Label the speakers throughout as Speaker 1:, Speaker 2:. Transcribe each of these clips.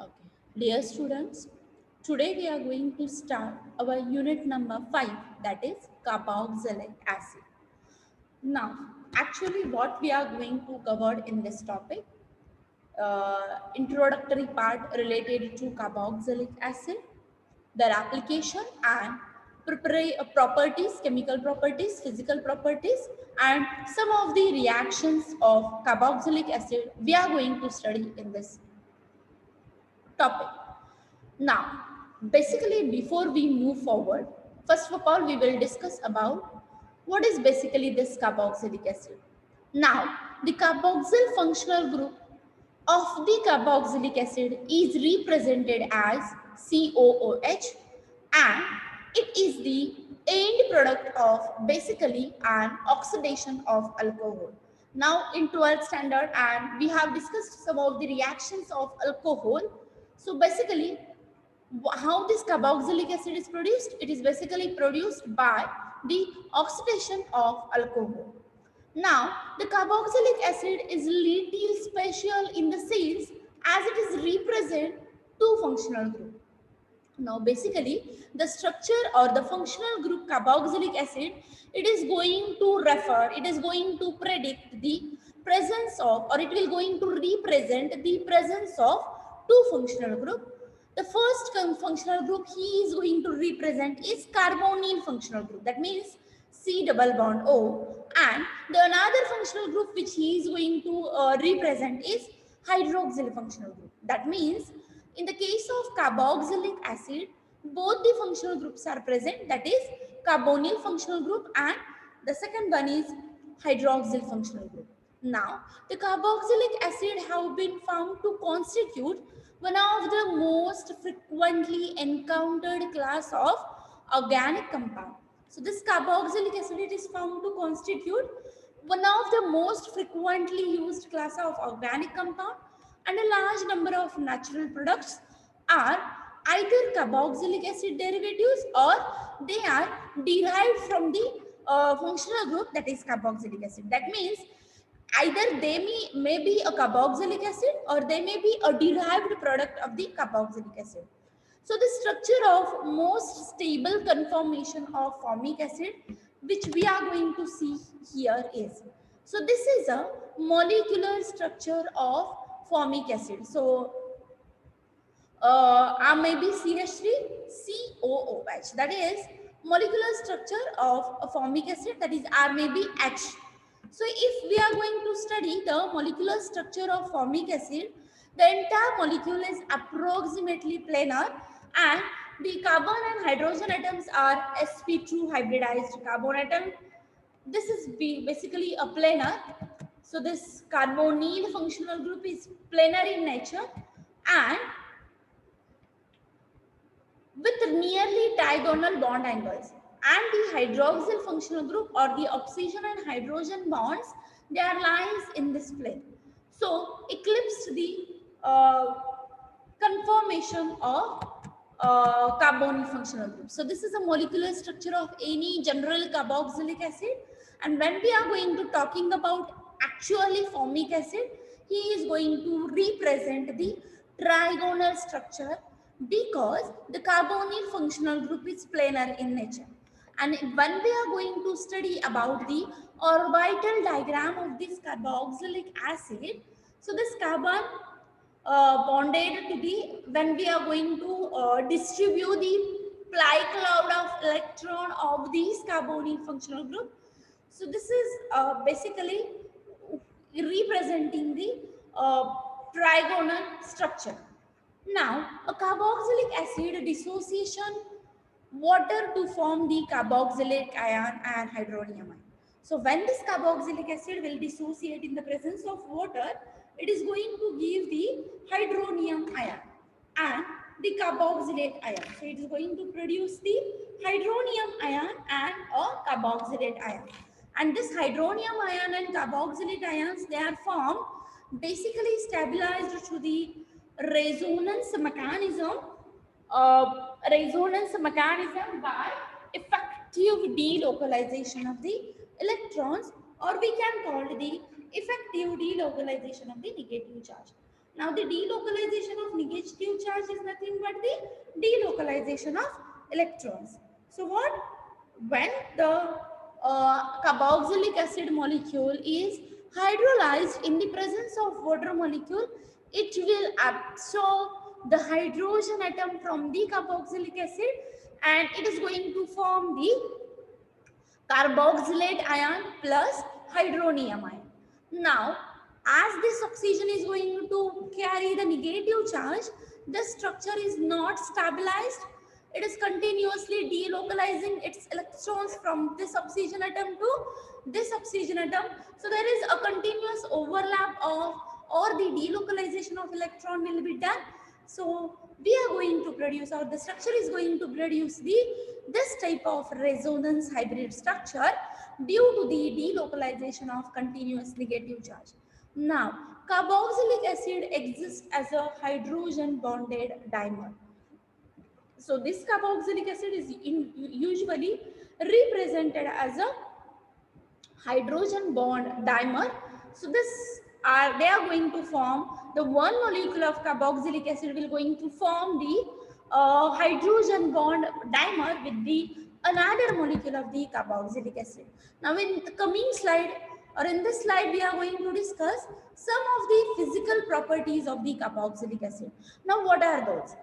Speaker 1: Okay. Dear students, today we are going to start our unit number 5, that is carboxylic acid. Now, actually what we are going to cover in this topic, introductory part related to carboxylic acid, their application and properties, chemical properties, physical properties, and some of the reactions of carboxylic acid we are going to study in this topic. Now, basically, before we move forward, first of all, we will discuss about what is basically this carboxylic acid. Now, the carboxyl functional group of the carboxylic acid is represented as COOH, and it is the end product of basically an oxidation of alcohol. Now in 12th standard, and we have discussed some of the reactions of alcohol. So basically, how this carboxylic acid is produced? It is basically produced by the oxidation of alcohol. Now, the carboxylic acid is little special in the cells as it is represent two functional group. Now, basically, the structure or the functional group carboxylic acid, it is going to refer, it is going to predict the presence of, or it will going to represent the presence of two functional group. The first functional group he is going to represent is carbonyl functional group. That means C double bond O, and the another functional group which he is going to represent is hydroxyl functional group. That means in the case of carboxylic acid, both the functional groups are present, that is carbonyl functional group and the second one is hydroxyl functional group. Now, the carboxylic acid have been found to constitute one of the most frequently encountered class of organic compound. So this carboxylic acid is found to constitute one of the most frequently used class of organic compound, and a large number of natural products are either carboxylic acid derivatives or they are derived from the functional group, that is carboxylic acid. That means either they may be a carboxylic acid or they may be a derived product of the carboxylic acid. So the structure of most stable conformation of formic acid which we are going to see here is, so this is a molecular structure of formic acid. So maybe CH3COOH, that is molecular structure of a formic acid, that is R may be H. So if we are going to study the molecular structure of formic acid, the entire molecule is approximately planar, and the carbon and hydrogen atoms are sp2 hybridized carbon atom. This is basically a planar. So this carbonyl functional group is planar in nature and with nearly diagonal bond angles, and the hydroxyl functional group or the oxygen and hydrogen bonds, they are lies in this plane, so eclipse the uh, conformation of carbonyl functional group. So this is a molecular structure of any general carboxylic acid, and when we are going to talking about actually formic acid, he is going to represent the trigonal structure because the carbonyl functional group is planar in nature. And when we are going to study about the orbital diagram of this carboxylic acid, so this carbon bonded to the, when we are going to distribute the pi cloud of electron of these carbonyl functional group. So this is basically representing the uh, trigonal structure. Now, a carboxylic acid dissociation water to form the carboxylic ion and hydronium ion. So when this carboxylic acid will dissociate in the presence of water, it is going to give the hydronium ion and the carboxylate ion. So it is going to produce the hydronium ion and a carboxylate ion. And this hydronium ion and carboxylate ions, they are formed basically stabilized through the resonance mechanism, by effective delocalization of the electrons, or we can call it the effective delocalization of the negative charge. Now the delocalization of negative charge is nothing but the delocalization of electrons. So what? When the carboxylic acid molecule is hydrolyzed in the presence of water molecule, it will absorb the hydrogen atom from the carboxylic acid and it is going to form the carboxylate ion plus hydronium ion. Now, as this oxygen is going to carry the negative charge, the structure is not stabilized. It is continuously delocalizing its electrons from this oxygen atom to this oxygen atom. So there is a continuous overlap of or the delocalization of electron will be done. So we are going to produce or the structure is going to produce the this type of resonance hybrid structure due to the delocalization of continuous negative charge. Now, carboxylic acid exists as a hydrogen bonded dimer. So this carboxylic acid is usually represented as a hydrogen bond dimer. So this are they are going to form the one molecule of carboxylic acid will going to form the hydrogen bond dimer with the another molecule of the carboxylic acid. Now in the coming slide or in this slide we are going to discuss some of the physical properties of the carboxylic acid. Now what are those?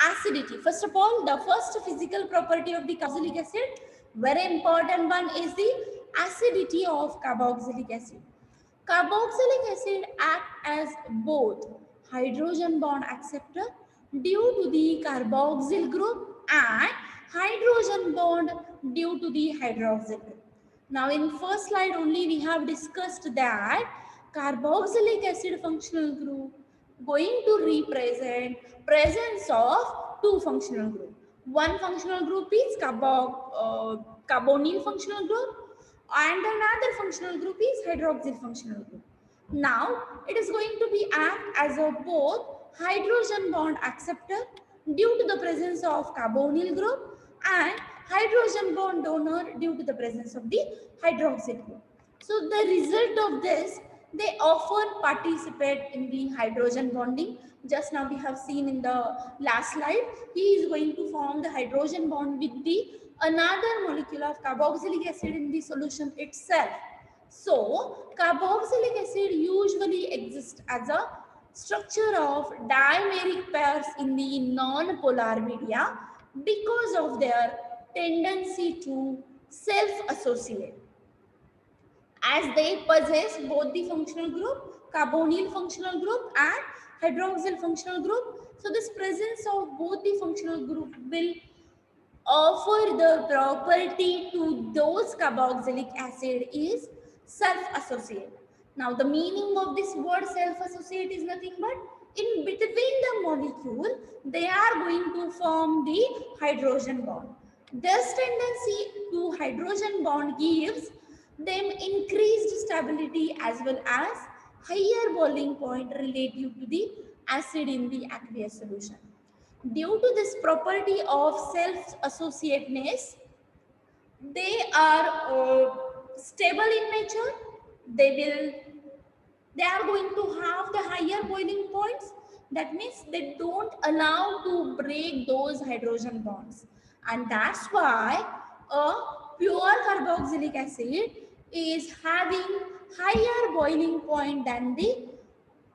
Speaker 1: Acidity. First of all, the first physical property of the carboxylic acid, very important one, is the acidity of carboxylic acid. Carboxylic acid act as both hydrogen bond acceptor due to the carboxyl group and hydrogen bond due to the hydroxyl group. Now in first slide only we have discussed that carboxylic acid functional group going to represent presence of two functional group. One functional group is carbonyl functional group and another functional group is hydroxyl functional group. Now it is going to be act as a both hydrogen bond acceptor due to the presence of carbonyl group and hydrogen bond donor due to the presence of the hydroxyl group. So the result of this, they often participate in the hydrogen bonding. Just now we have seen in the last slide, he is going to form the hydrogen bond with the another molecule of carboxylic acid in the solution itself. So carboxylic acid usually exists as a structure of dimeric pairs in the non-polar media because of their tendency to self-associate, as they possess both the functional group, carbonyl functional group and hydroxyl functional group. So this presence of both the functional group will offer the property to those carboxylic acid is self-associate. Now the meaning of this word self-associate is nothing but in between the molecule, they are going to form the hydrogen bond. This tendency to hydrogen bond gives them increased stability as well as higher boiling point relative to the acid in the aqueous solution. Due to this property of self-associateness, they are stable in nature. They are going to have the higher boiling points. That means they don't allow to break those hydrogen bonds, and that's why a pure carboxylic acid is having higher boiling point than the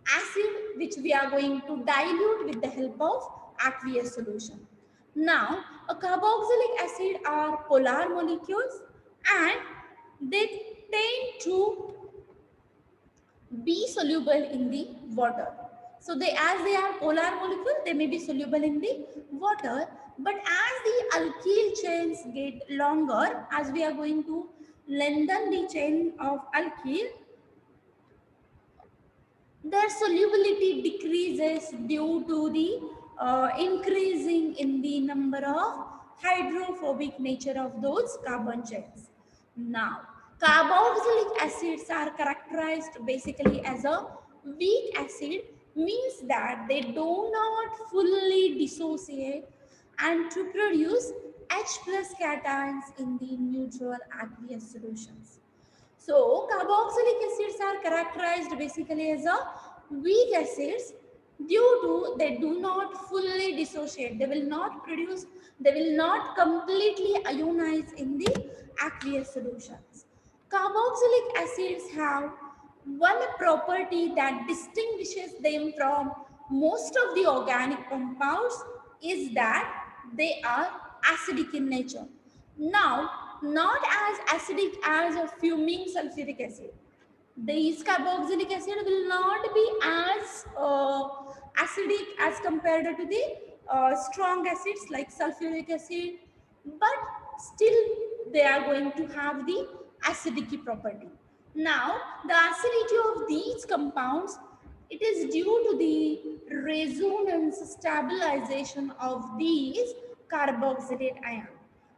Speaker 1: acid which we are going to dilute with the help of aqueous solution. Now, a carboxylic acid are polar molecules and they tend to be soluble in the water. So as they are polar molecule, they may be soluble in the water, but as the alkyl chains get longer, as we are going to lengthen the chain of alkyl, their solubility decreases due to the increasing in the number of hydrophobic nature of those carbon chains. Now, carboxylic acids are characterized basically as a weak acid, means that they do not fully dissociate and to produce H plus cations in the neutral aqueous solutions. So carboxylic acids are characterized basically as a weak acids due to they do not fully dissociate. They will not produce, they will not completely ionize in the aqueous solutions. Carboxylic acids have one property that distinguishes them from most of the organic compounds is that they are acidic in nature. Now, not as acidic as a fuming sulfuric acid. These carboxylic acid will not be as acidic as compared to the strong acids like sulfuric acid, but still they are going to have the acidity property. Now, the acidity of these compounds, it is due to the resonance stabilization of these carboxylate ions.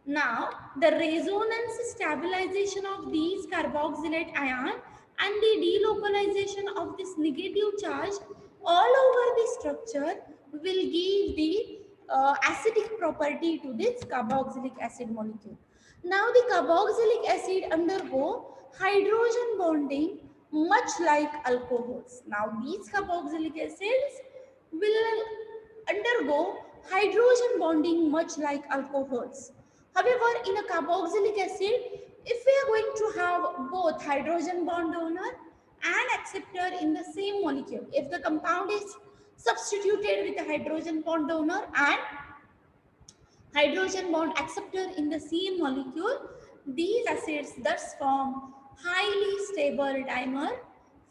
Speaker 1: Now, the resonance stabilization of these carboxylate ion and the delocalization of this negative charge all over the structure will give the acidic property to this carboxylic acid molecule. Now, the carboxylic acid undergo hydrogen bonding much like alcohols. Now, these carboxylic acids will undergo hydrogen bonding much like alcohols. However, in a carboxylic acid, if we are going to have both hydrogen bond donor and acceptor in the same molecule, if the compound is substituted with a hydrogen bond donor and hydrogen bond acceptor in the same molecule, these acids thus form highly stable dimer.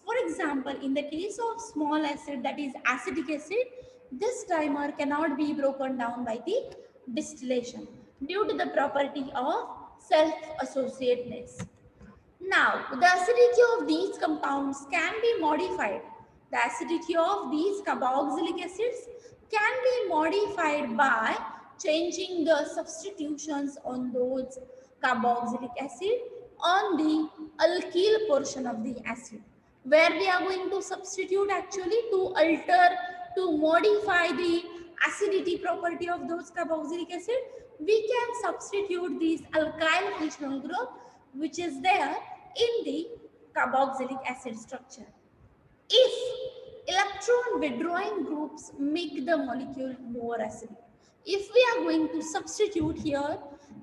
Speaker 1: For example, in the case of small acid, that is acetic acid, this dimer cannot be broken down by the distillation due to the property of self-associateness. Now, the acidity of these compounds can be modified. The acidity of these carboxylic acids can be modified by changing the substitutions on those carboxylic acid on the alkyl portion of the acid, where we are going to substitute actually to alter, to modify the acidity property of those carboxylic acid. We can substitute these alkyl functional group which is there in the carboxylic acid structure. If electron withdrawing groups make the molecule more acidic, if we are going to substitute here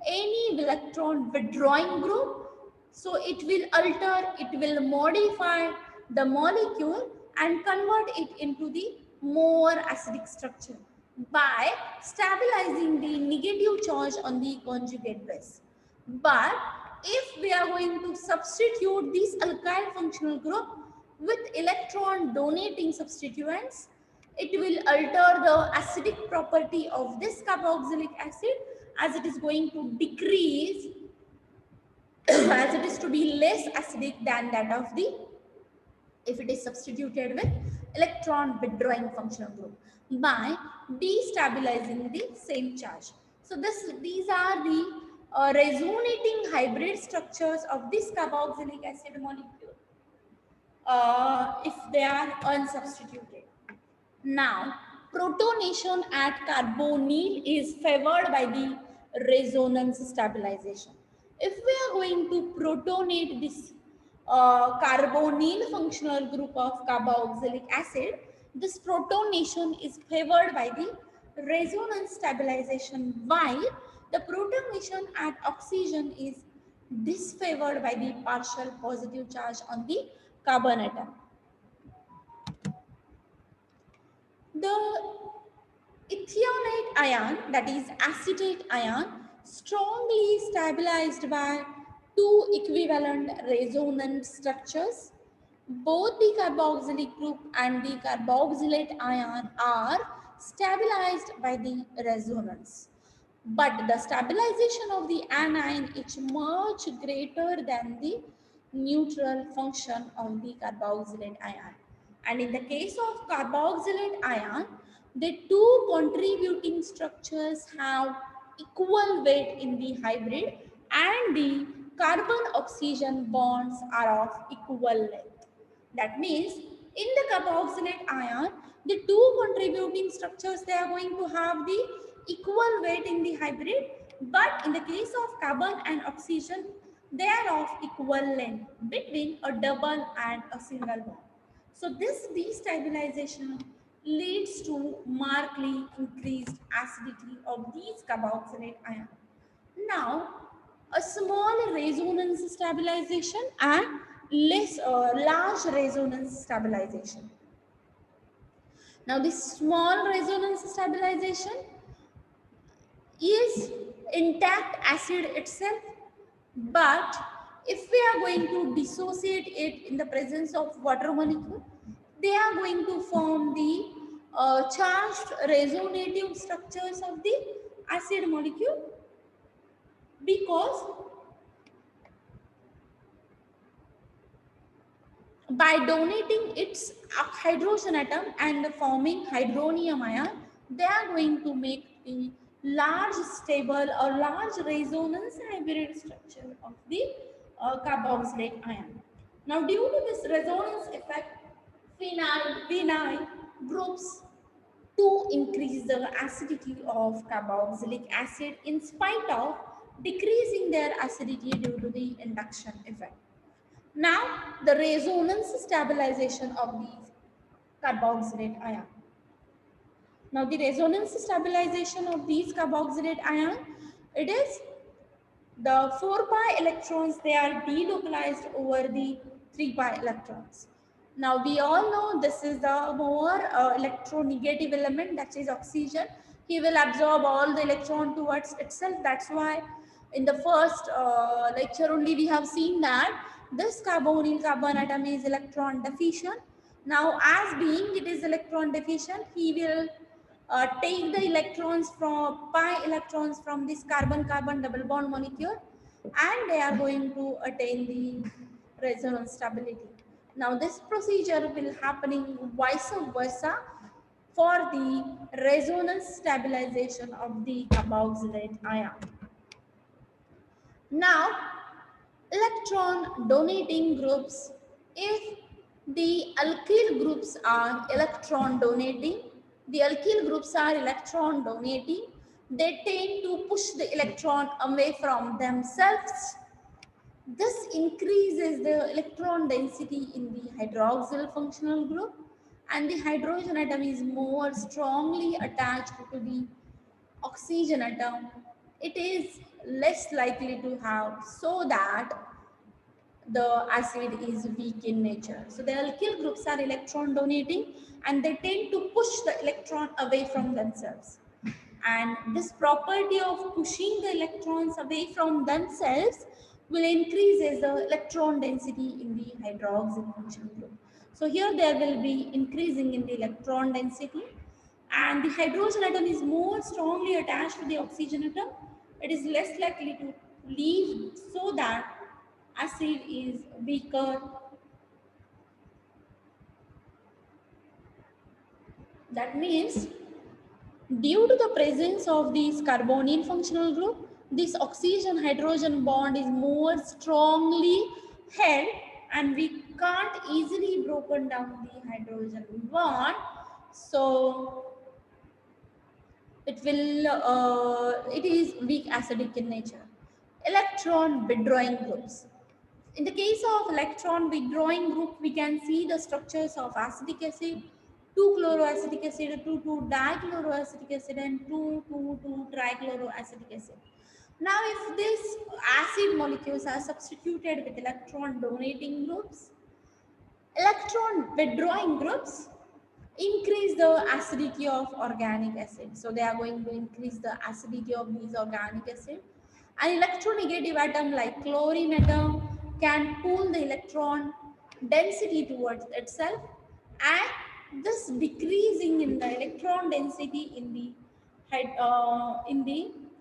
Speaker 1: any electron withdrawing group, so it will alter, it will modify the molecule and convert it into the more acidic structure by stabilizing the negative charge on the conjugate base. But if we are going to substitute this alkyl functional group with electron donating substituents, it will alter the acidic property of this carboxylic acid as it is going to decrease as it is to be less acidic than that of the if it is substituted with electron withdrawing functional group by destabilizing the same charge. So these are the resonating hybrid structures of this carboxylic acid molecule if they are unsubstituted. Now, protonation at carbonyl is favored by the resonance stabilization. If we are going to protonate this carbonyl functional group of carboxylic acid, this protonation is favored by the resonance stabilization, while the protonation at oxygen is disfavored by the partial positive charge on the carbon atom. The ethionate ion, that is acetate ion, strongly stabilized by two equivalent resonant structures. Both the carboxylic group and the carboxylate ion are stabilized by the resonance. But the stabilization of the anion is much greater than the neutral function of the carboxylate ion. And in the case of carboxylate ion, the two contributing structures have equal weight in the hybrid and the carbon-oxygen bonds are of equal length. That means in the carboxylate ion, the two contributing structures, they are going to have the equal weight in the hybrid, but in the case of carbon and oxygen, they are of equal length between a double and a single bond. So this destabilization leads to markedly increased acidity of these carboxylate ions. Now, a small resonance stabilization and large resonance stabilization. Now, this small resonance stabilization is intact acid itself, but if we are going to dissociate it in the presence of water molecule, they are going to form the charged resonative structures of the acid molecule, because by donating its hydrogen atom and forming hydronium ion, they are going to make the large stable or large resonance hybrid structure of the carboxylate ion. Now, due to this resonance effect, phenyl groups to increase the acidity of carboxylic acid in spite of decreasing their acidity due to the induction effect. Now, the resonance stabilization of these carboxylate ion. Now, the resonance stabilization of these carboxylate ion, it is the 4 pi electrons, they are delocalized over the 3 pi electrons. Now, we all know this is the more electronegative element, that is oxygen. He will absorb all the electron towards itself. That's why in the first lecture only we have seen that this carbonyl carbon atom is electron deficient. Now, as being it is electron deficient, he will take the electrons from pi electrons from this carbon-carbon double bond molecule, and they are going to attain the resonance stability. Now, this procedure will happening vice versa for the resonance stabilization of the carboxylate ion. Now, electron donating groups, if the alkyl groups are electron donating, they tend to push the electron away from themselves. This increases the electron density in the hydroxyl functional group, and the hydrogen atom is more strongly attached to the oxygen atom. It is less likely to have, so that the acid is weak in nature. So the alkyl groups are electron donating, and they tend to push the electron away from themselves. And this property of pushing the electrons away from themselves will increase as the electron density in the hydroxyl functional group. So here there will be increasing in the electron density, and the hydrogen atom is more strongly attached to the oxygen atom. It is less likely to leave, so that acid is weaker. That means, due to the presence of this carbonyl functional group, this oxygen hydrogen bond is more strongly held, and we can't easily broken down the hydrogen bond. So it is weak acidic in nature. Electron withdrawing groups. In the case of electron withdrawing group, we can see the structures of acetic acid, 2-chloroacetic acid, 2,2-dichloroacetic acid, and 2,2,2-trichloroacetic acid. Now, if these acid molecules are substituted with electron donating groups, electron withdrawing groups increase the acidity of organic acid. So they are going to increase the acidity of these organic acid. An electronegative atom like chlorine atom can pull the electron density towards itself, and this decreasing in the electron density in the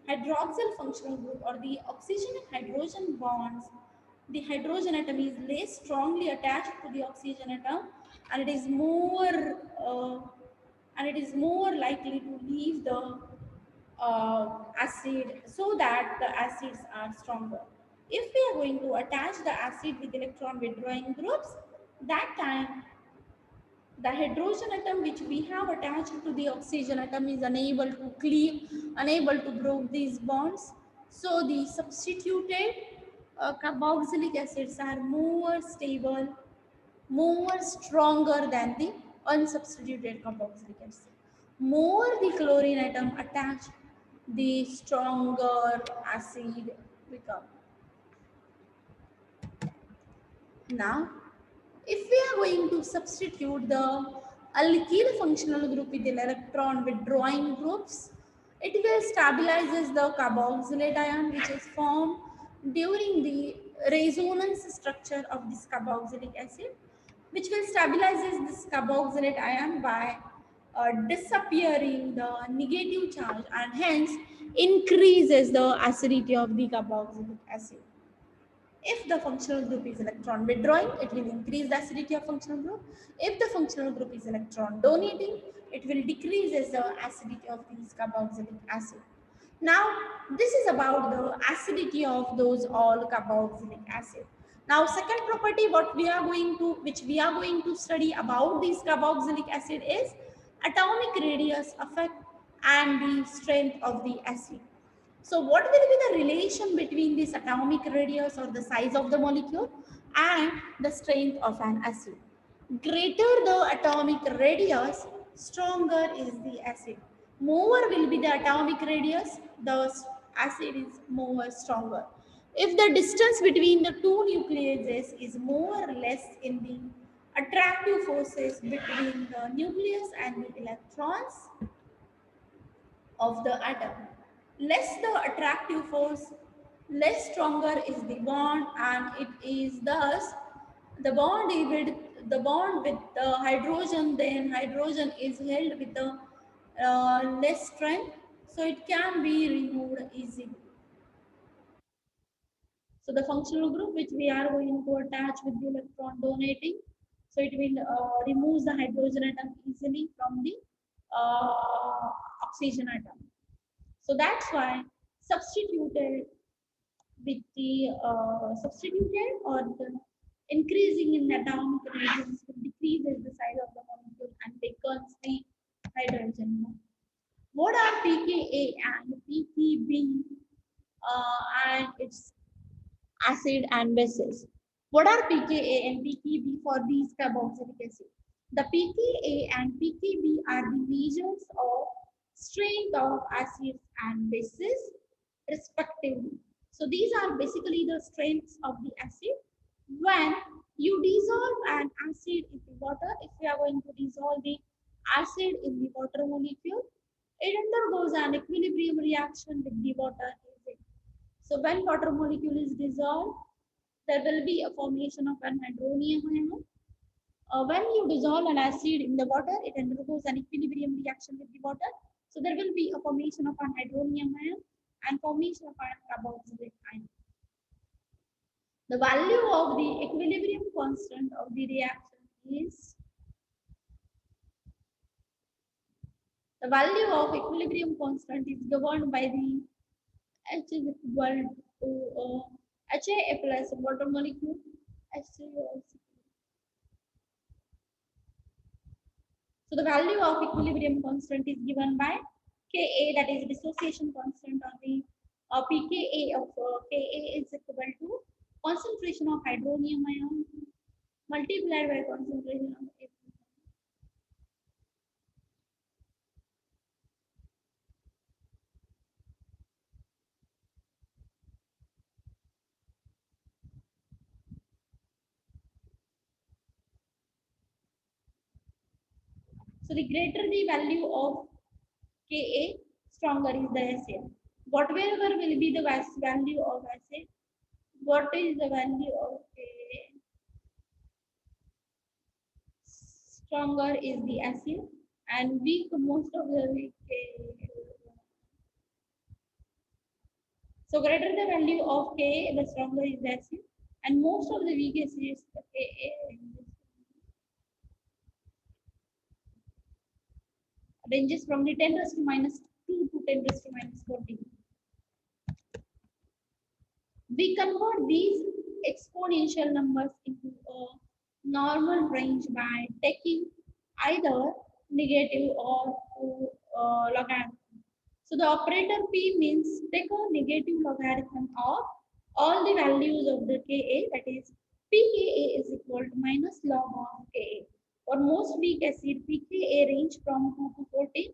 Speaker 1: hydroxyl functional group or the oxygen and hydrogen bonds, the hydrogen atom is less strongly attached to the oxygen atom, and it is more likely to leave the acid, so that the acids are stronger. If we are going to attach the acid with electron withdrawing groups, that time the hydrogen atom which we have attached to the oxygen atom is unable to cleave, unable to break these bonds. So the substituted carboxylic acids are more stable, more stronger than the unsubstituted carboxylic acid. More the chlorine atom attached, the stronger acid become. Now, if we are going to substitute the alkyl functional group with electron withdrawing groups, it will stabilizes the carboxylate ion which is formed during the resonance structure of this carboxylic acid, which will stabilizes this carboxylate ion by disappearing the negative charge and hence increases the acidity of the carboxylic acid. If the functional group is electron withdrawing, it will increase the acidity of functional group. If the functional group is electron donating, it will decrease the acidity of this carboxylic acid. Now, this is about the acidity of those all carboxylic acid. Now, second property which we are going to study about this carboxylic acid is atomic radius effect and the strength of the acid. So what will be the relation between this atomic radius or the size of the molecule and the strength of an acid? Greater the atomic radius, stronger is the acid. More will be the atomic radius, the acid is more stronger. If the distance between the two nucleases is more or less in the attractive forces between the nucleus and the electrons of the atom, less the attractive force, less stronger is the bond, and it is thus the bond with the hydrogen, then hydrogen is held with the less strength, so it can be removed easily. So the functional group which we are going to attach with the electron donating, so it will remove the hydrogen atom easily from the oxygen atom. So that's why substituted with the substituted or the increasing in the atomic radius decreases the size of the molecule and becomes the hydrogen bomb. What are pKa and pKb and its acid and bases? What are pKa and pKb for these carboxylic acid? The pKa and pKb are the measures of strength of acids and bases respectively. So these are basically the strengths of the acid. When you dissolve an acid in the water, if we are going to dissolve the acid in the water molecule, it undergoes an equilibrium reaction with the water. So when water molecule is dissolved, there will be a formation of an hydronium ion. When you dissolve an acid in the water, it undergoes an equilibrium reaction with the water. So there will be a formation of an hydronium ion and formation of an carboxylic ion. The value of the equilibrium constant of the reaction is the value of equilibrium constant is governed by the H is equal to HA plus water molecule. So the value of equilibrium constant is given by Ka, that is dissociation constant, or the pKa of Ka is equal to concentration of hydronium ion multiplied by concentration of H. So the greater the value of Ka, stronger is the acid. Whatever will be the value of acid, what is the value of Ka? Stronger is the acid, and weak most of the weak Ka. So greater the value of Ka, the stronger is the acid, and most of the weak acids Ka ranges from the 10 raised to minus 2 to 10 raised to minus 14. We convert these exponential numbers into a normal range by taking either negative or logarithm. So the operator P means take a negative logarithm of all the values of the Ka, that is pKa is equal to minus log of Ka. For most weak acid, pKa range from 2 to 14.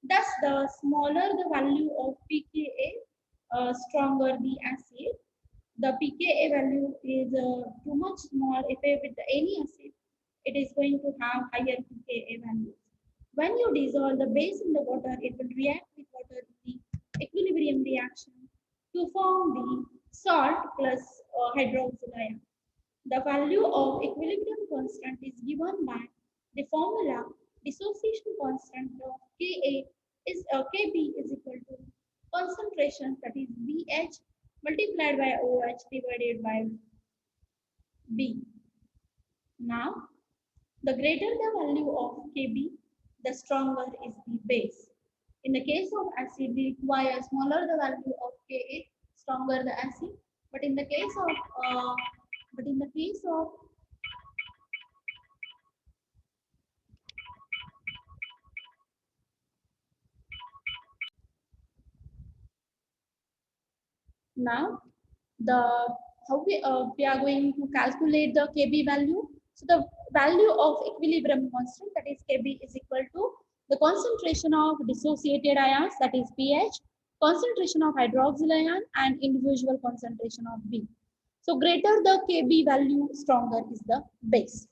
Speaker 1: Thus, the smaller the value of pKa, stronger the acid. The pKa value is too much small. If with any acid, it is going to have higher pKa values. When you dissolve the base in the water, it will react with water in the equilibrium reaction to form the salt plus hydroxyl ion. The value of equilibrium constant is given by the formula dissociation constant of Ka is Kb is equal to concentration, that is BH multiplied by OH divided by B. Now, the greater the value of Kb, the stronger is the base. In the case of acid, we require smaller the value of Ka, stronger the acid. But in the case of now the we are going to calculate the Kb value. So the value of equilibrium constant, that is Kb, is equal to the concentration of dissociated ions, that is pH, concentration of hydroxyl ion, and individual concentration of B. So greater the Kb value, stronger is the base.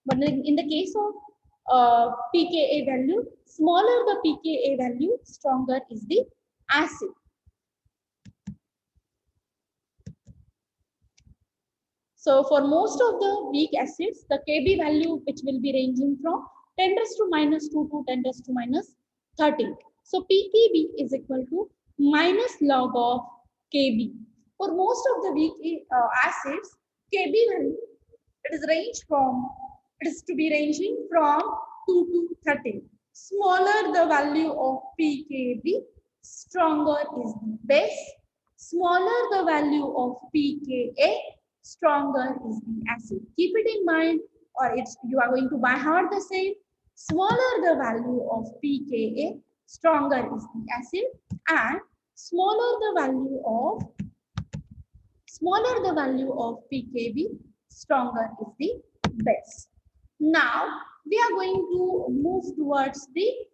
Speaker 1: But in the case of pKa value, smaller the pKa value, stronger is the acid. So for most of the weak acids, the Kb value which will be ranging from 10 raised to minus 2 to 10 raised to minus 13. So pKb is equal to minus log of Kb. For most of the weak acids, Kb value it is to be ranging from 2 to 13. Smaller the value of pKb, stronger is the base. Smaller the value of pKa, stronger is the acid. Keep it in mind, or you are going to by heart the same. Smaller the value of pKa, stronger is the acid, and smaller the value of pKb, stronger is the base. Now we are going to move towards the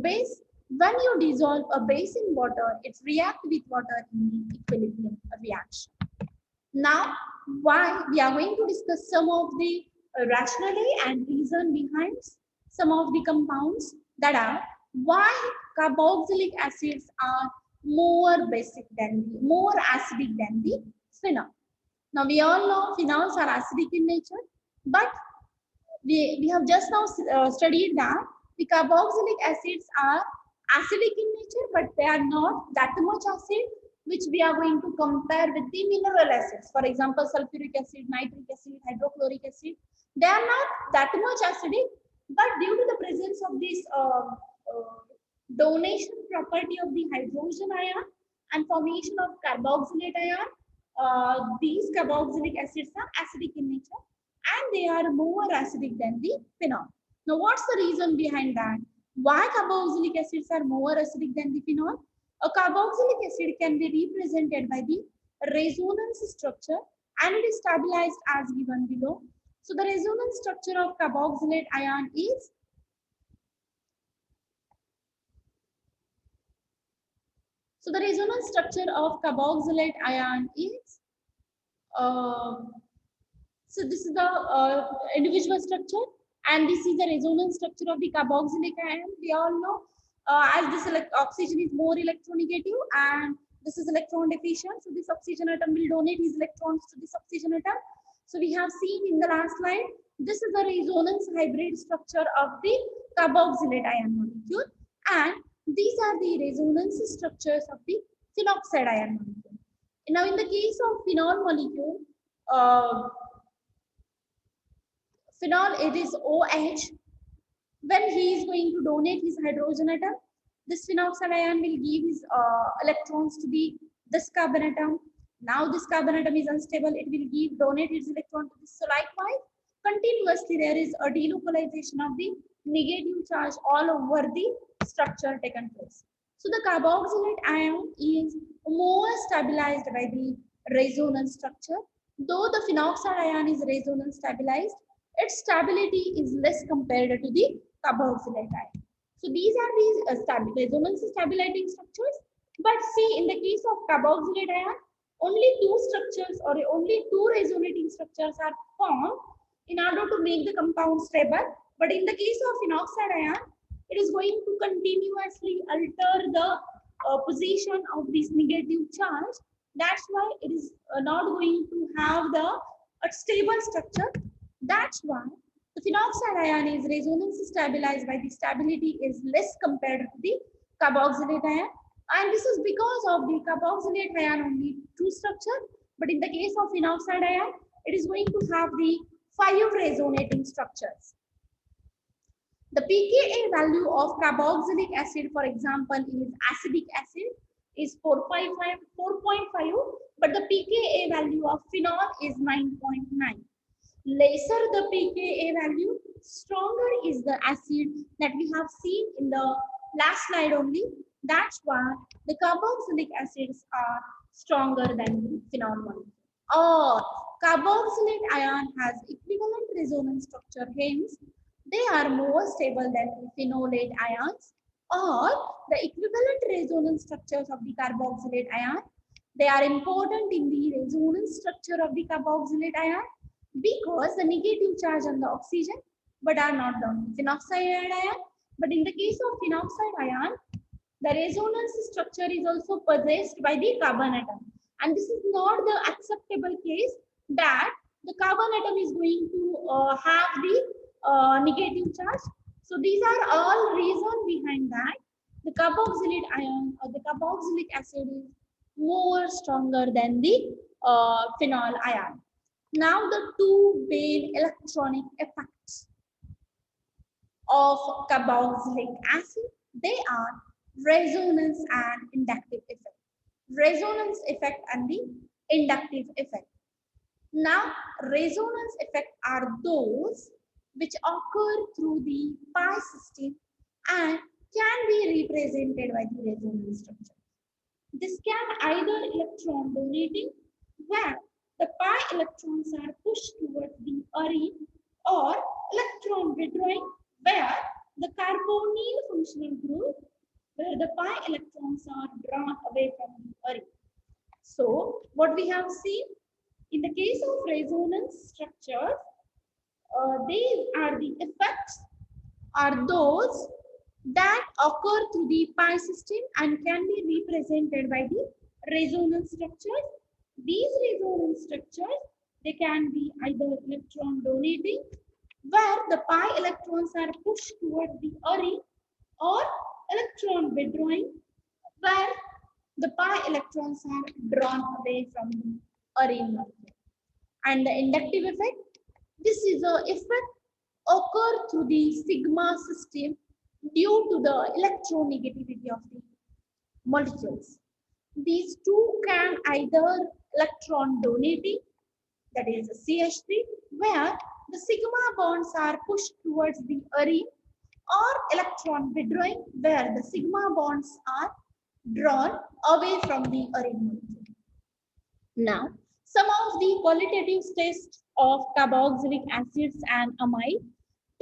Speaker 1: base. When you dissolve a base in water, it reacts with water in the equilibrium reaction. Now, why we are going to discuss some of the rationale and reason behind some of the compounds, that are why carboxylic acids are more acidic than the phenol. Now we all know phenols are acidic in nature, but we have just now studied that the carboxylic acids are acidic in nature, but they are not that much acid, which we are going to compare with the mineral acids. For example, sulfuric acid, nitric acid, hydrochloric acid. They are not that much acidic, but due to the presence of this donation property of the hydrogen ion and formation of carboxylate ion, these carboxylic acids are acidic in nature, and they are more acidic than the phenol. Now, what's the reason behind that? Why carboxylic acids are more acidic than the phenol? A carboxylic acid can be represented by the resonance structure, and it is stabilized as given below. So the resonance structure of carboxylate ion is so this is the individual structure, and this is the resonance structure of the carboxylic ion. We all know as this oxygen is more electronegative and this is electron deficient, so this oxygen atom will donate his electrons to this oxygen atom. So we have seen in the last slide, this is the resonance hybrid structure of the carboxylate ion molecule, and these are the resonance structures of the phenoxide ion molecule. Now in the case of phenol molecule, phenol, it is OH. When he is going to donate his hydrogen atom, this phenoxide ion will give his electrons to this carbon atom. Now this carbon atom is unstable, it will donate its electron to this. So likewise, continuously there is a delocalization of the negative charge all over the structure taken place. So the carboxylate ion is more stabilized by the resonance structure. Though the phenoxide ion is resonance stabilized, its stability is less compared to the carboxylate ion. So these are these resonance stabilizing structures. But see, in the case of carboxylate ion, only two structures or only two resonating structures are formed in order to make the compound stable. But in the case of phenoxide ion, it is going to continuously alter the position of this negative charge. That's why it is not going to have the stable structure. That's why the phenoxide ion is resonance stabilized by the stability is less compared to the carboxylate ion. And this is because of the carboxylate ion only two structure. But in the case of phenoxide ion, it is going to have the 5 resonating structures. The pKa value of carboxylic acid, for example, is acetic acid is 4.5, but the pKa value of phenol is 9.9. Lesser the pKa value, stronger is the acid that we have seen in the last slide only. That's why the carboxylic acids are stronger than the phenol molecule. Or carboxylate ion has equivalent resonance structure, hence they are more stable than the phenolate ions, or the equivalent resonance structures of the carboxylate ion. They are important in the resonance structure of the carboxylate ion because the negative charge on the oxygen but are not on the phenoxide ion. But in the case of phenoxide ion, the resonance structure is also possessed by the carbon atom. And this is not the acceptable case that the carbon atom is going to have the negative charge. So these are all reasons behind that the carboxylate ion or the carboxylic acid is more stronger than the phenol ion. Now the two main electronic effects of carboxylic acid, they are resonance and inductive effect. Resonance effect and the inductive effect. Now, resonance effect are those which occur through the pi system and can be represented by the resonance structure. This can either electron donating, where the pi electrons are pushed towards the array, or electron withdrawing, where the carbonyl functional group, where the pi electrons are drawn away from the array. So, what we have seen in the case of resonance structures, these are the effects are those that occur through the pi system and can be represented by the resonance structures. These resonance structures, they can be either electron donating, where the pi electrons are pushed towards the array, or electron withdrawing, where the pi electrons are drawn away from the array molecule. And the inductive effect, this is a effect occur through the sigma system due to the electronegativity of the molecules. These two can either electron donating, that is CH3, where the sigma bonds are pushed towards the array, or electron withdrawing, where the sigma bonds are drawn away from the array molecule. Now, some of the qualitative tests of carboxylic acids and amide.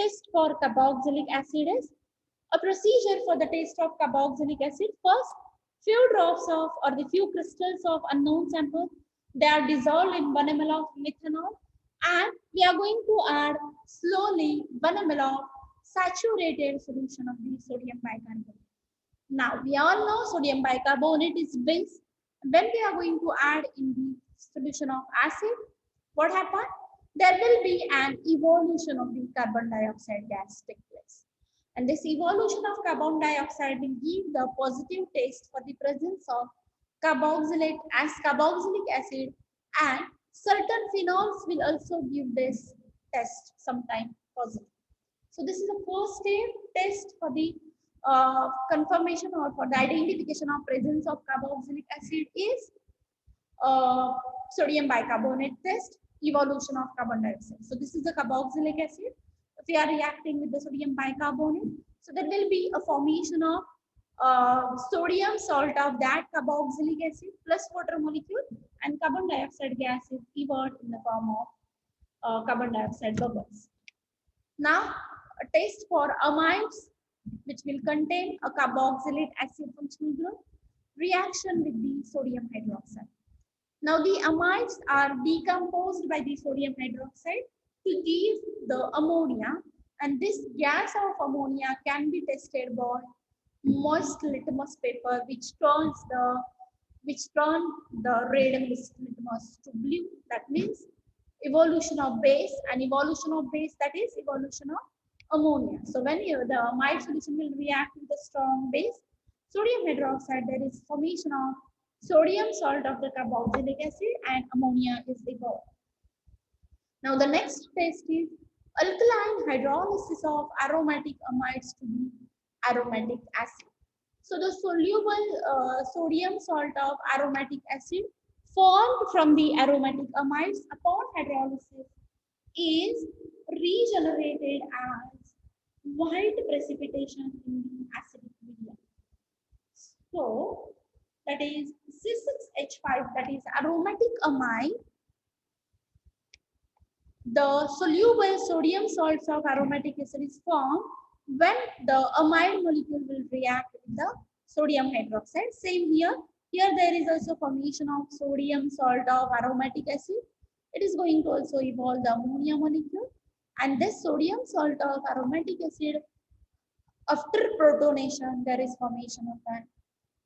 Speaker 1: Test for carboxylic acid is a procedure for the test of carboxylic acid. First, few drops of or the few crystals of unknown sample, they are dissolved in 1 ml of methanol, and we are going to add slowly 1 ml of saturated solution of the sodium bicarbonate. Now, we all know sodium bicarbonate is base. When we are going to add in the solution of acid, what happens? There will be an evolution of the carbon dioxide gas take place. And this evolution of carbon dioxide will give the positive taste for the presence of carboxylate as carboxylic acid, and certain phenols will also give this test sometime positive. So this is the first step test for the confirmation or for the identification of presence of carboxylic acid is sodium bicarbonate test, evolution of carbon dioxide. So this is the carboxylic acid. If we are reacting with the sodium bicarbonate, so there will be a formation of sodium salt of that carboxylic acid plus water molecule, and carbon dioxide gas is evolved in the form of carbon dioxide bubbles. Now, a test for amides, which will contain a carboxylate acid functional group, reaction with the sodium hydroxide. Now, the amides are decomposed by the sodium hydroxide to give the ammonia, and this gas of ammonia can be tested by moist litmus paper, which turn the red litmus to blue. That means evolution of base, and evolution of base, that is evolution of ammonia. So when the amide solution will react with a strong base, sodium hydroxide, there is formation of sodium salt of the carboxylic acid and ammonia is evolved. Now the next test is alkaline hydrolysis of aromatic amides to the aromatic acid. So the soluble sodium salt of aromatic acid formed from the aromatic amides upon hydrolysis is regenerated as white precipitation in the acidic medium. So that is C6H5, that is aromatic amide. The soluble sodium salts of aromatic acid is formed when the amide molecule will react with the sodium hydroxide. Same here. Here there is also formation of sodium salt of aromatic acid. It is going to also evolve the ammonia molecule, and this sodium salt of aromatic acid, after protonation, there is formation of an,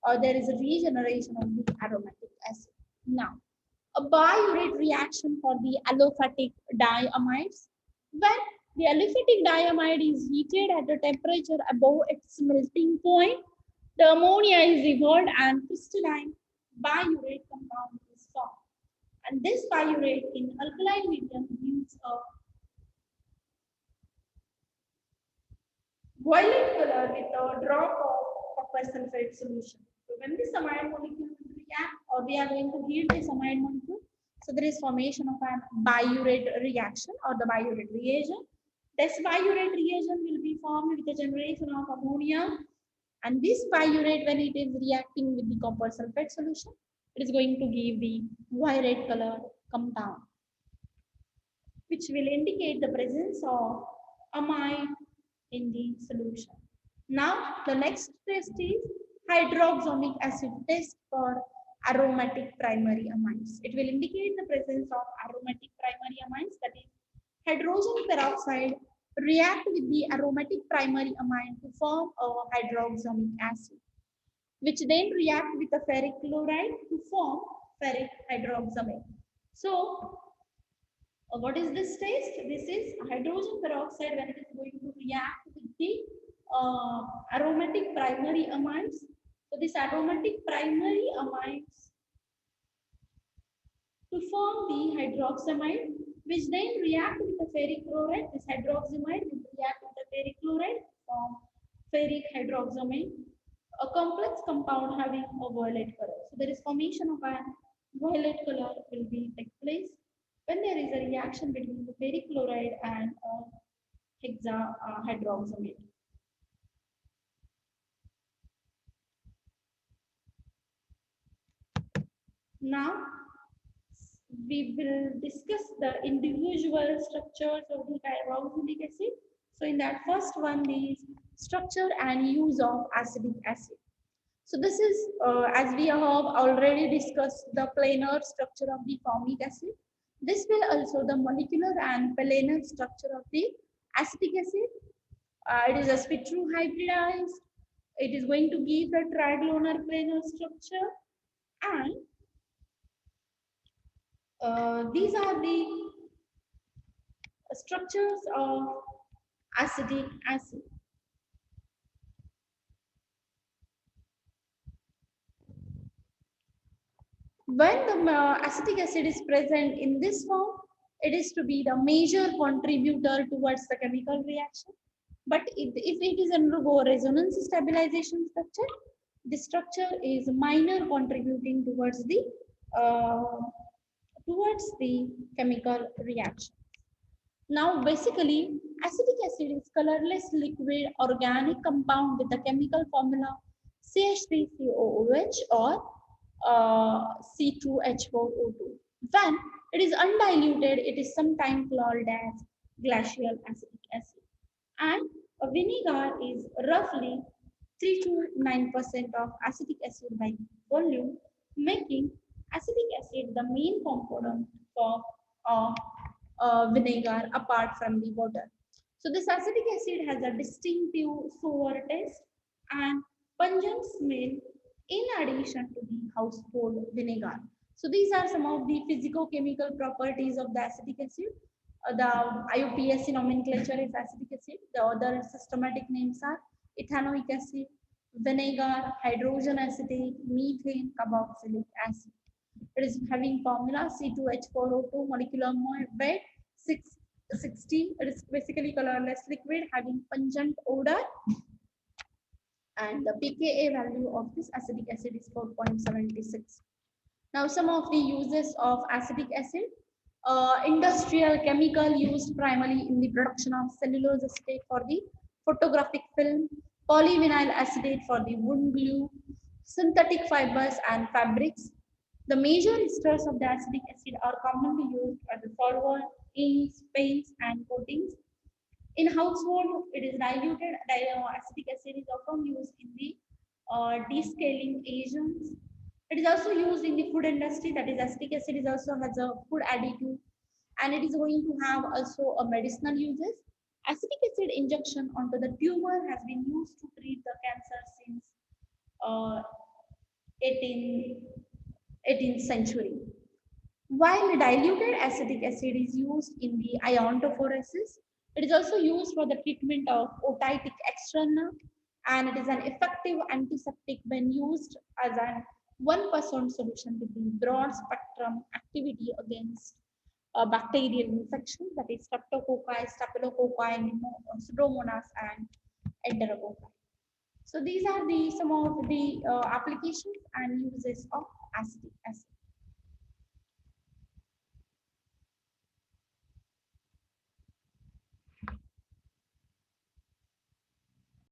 Speaker 1: or there is a regeneration of the aromatic acid. Now, a biuret reaction for the aliphatic diamides. When the aliphatic diamide is heated at a temperature above its melting point, the ammonia is evolved and crystalline biuret compound is formed. And this biuret in alkaline medium gives a violet color with a drop of copper sulfate solution. So when this amide molecule will react, or we are going to heat this amide molecule, so there is formation of a biuret reaction or the biuret reagent. This biuret reagent will be formed with the generation of ammonia, and this biuret, when it is reacting with the copper sulfate solution, it is going to give the violet color compound, which will indicate the presence of amide in the solution. Now, the next test is hydroxamic acid test for aromatic primary amines. It will indicate the presence of aromatic primary amines, that is hydrogen peroxide react with the aromatic primary amine to form a hydroxamic acid, which then react with the ferric chloride to form ferric hydroxamate. So, what is this test? This is hydrogen peroxide when it is going to react with the aromatic primary amines. So this aromatic primary amines to form the hydroxamide, which then react with the ferric chloride. This hydroxamide will react with the ferric chloride to form ferric hydroxamate, a complex compound having a violet color. So there is formation of a violet color will be take place when there is a reaction between the ferric chloride and hydroxamate. Now, we will discuss the individual structures of the carboxylic acid. So in that first one is structure and use of acetic acid. So this is, as we have already discussed, the planar structure of the formic acid. This will also the molecular and planar structure of the acetic acid. It is sp2 hybridized. It is going to give the triglonar planar structure, and these are the structures of acetic acid. When the acetic acid is present in this form, it is to be the major contributor towards the chemical reaction. But if it is undergo resonance stabilization structure, the structure is minor contributing towards the chemical reaction. Now, basically, acetic acid is colorless liquid organic compound with the chemical formula CH3COOH or C2H4O2. When it is undiluted, it is sometimes called as glacial acetic acid. And a vinegar is roughly 3 to 9% of acetic acid by volume, making acetic acid the main component for uh, vinegar apart from the water. So this acetic acid has a distinctive sour taste and pungent smell in addition to the household vinegar. So these are some of the physicochemical properties of the acetic acid. The IUPAC nomenclature is acetic acid. The other systematic names are ethanoic acid, vinegar, hydrogen acetate, methane, carboxylic acid. It is having formula C2H4O2 molecular weight 660. It is basically colorless liquid having pungent odor, and the pKa value of this acetic acid is 4.76. Now, some of the uses of acetic acid. Industrial chemical used primarily in the production of cellulose acetate for the photographic film, polyvinyl acetate for the wood glue, synthetic fibers and fabrics. The major esters of the acetic acid are commonly used as a solvent, inks, paints, and coatings. In household, it is diluted. Acetic acid is often used in the descaling agents. It is also used in the food industry. That is, acetic acid is also has a food additive, and it is going to have also a medicinal uses. Acetic acid injection onto the tumor has been used to treat the cancer since uh, 18, 18th century. While diluted acetic acid is used in the iontophoresis, it is also used for the treatment of otitic externa, and it is an effective antiseptic when used as an 1% solution with the broad spectrum activity against bacterial infections, that is streptococci, staphylococci, pseudomonas, and enterococci. So these are the some of the applications and uses of acetic acid.